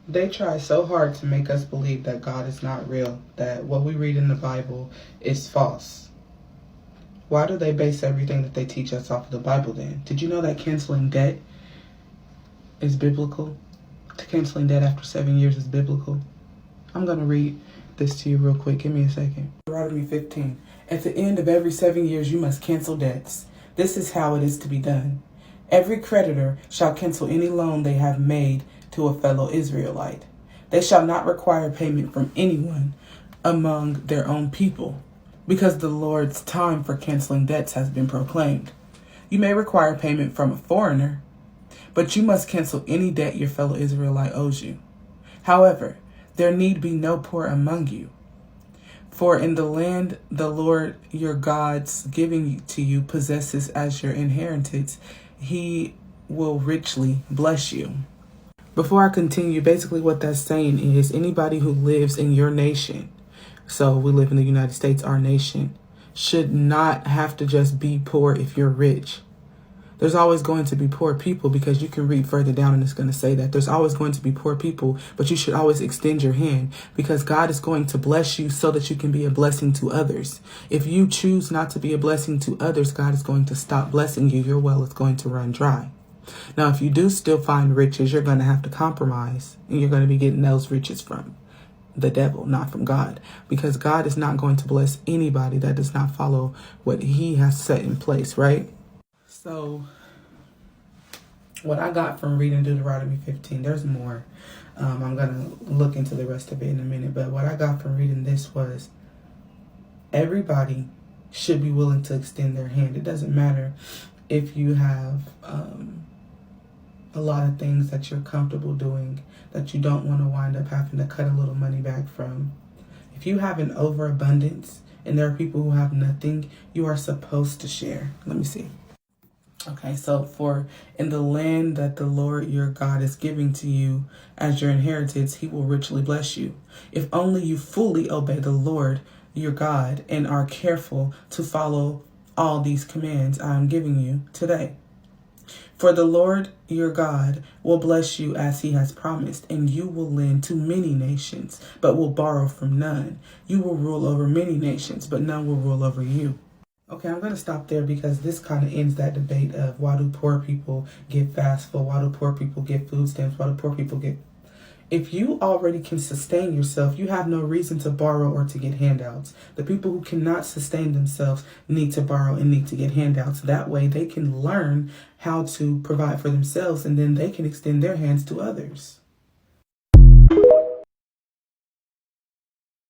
They try so hard to make us believe that God is not real, that what we read in the Bible is false. Why do they base everything that they teach us off of the Bible then? Did you know that canceling debt is biblical? Canceling debt after 7 years is biblical? I'm going to read this to you real quick. Give me a second. Deuteronomy 15. At the end of every 7 years, you must cancel debts. This is how it is to be done. Every creditor shall cancel any loan they have made to a fellow Israelite. They shall not require payment from anyone among their own people, because the Lord's time for canceling debts has been proclaimed. You may require payment from a foreigner, but you must cancel any debt your fellow Israelite owes you. However, there need be no poor among you. For in the land the Lord your God's giving to you possesses as your inheritance, He will richly bless you. Before I continue, basically what that's saying is anybody who lives in your nation, so we live in the United States, our nation, should not have to just be poor if you're rich. There's always going to be poor people, because you can read further down and it's going to say that there's always going to be poor people, but you should always extend your hand, because God is going to bless you so that you can be a blessing to others. If you choose not to be a blessing to others, God is going to stop blessing you. Your well is going to run dry. Now, if you do still find riches, you're going to have to compromise, and you're going to be getting those riches from the devil, not from God, because God is not going to bless anybody that does not follow what He has set in place, right? So what I got from reading Deuteronomy 15, there's more. I'm going to look into the rest of it in a minute. But what I got from reading this was everybody should be willing to extend their hand. It doesn't matter if you have a lot of things that you're comfortable doing that you don't want to wind up having to cut a little money back from. If you have an overabundance and there are people who have nothing, you are supposed to share. Let me see. Okay, so for in the land that the Lord your God is giving to you as your inheritance, He will richly bless you. If only you fully obey the Lord your God and are careful to follow all these commands I am giving you today. For the Lord your God will bless you as He has promised, and you will lend to many nations, but will borrow from none. You will rule over many nations, but none will rule over you. Okay, I'm going to stop there, because this kind of ends that debate of why do poor people get fast food? Why do poor people get food stamps? Why do poor people get... If you already can sustain yourself, you have no reason to borrow or to get handouts. The people who cannot sustain themselves need to borrow and need to get handouts. That way they can learn how to provide for themselves, and then they can extend their hands to others.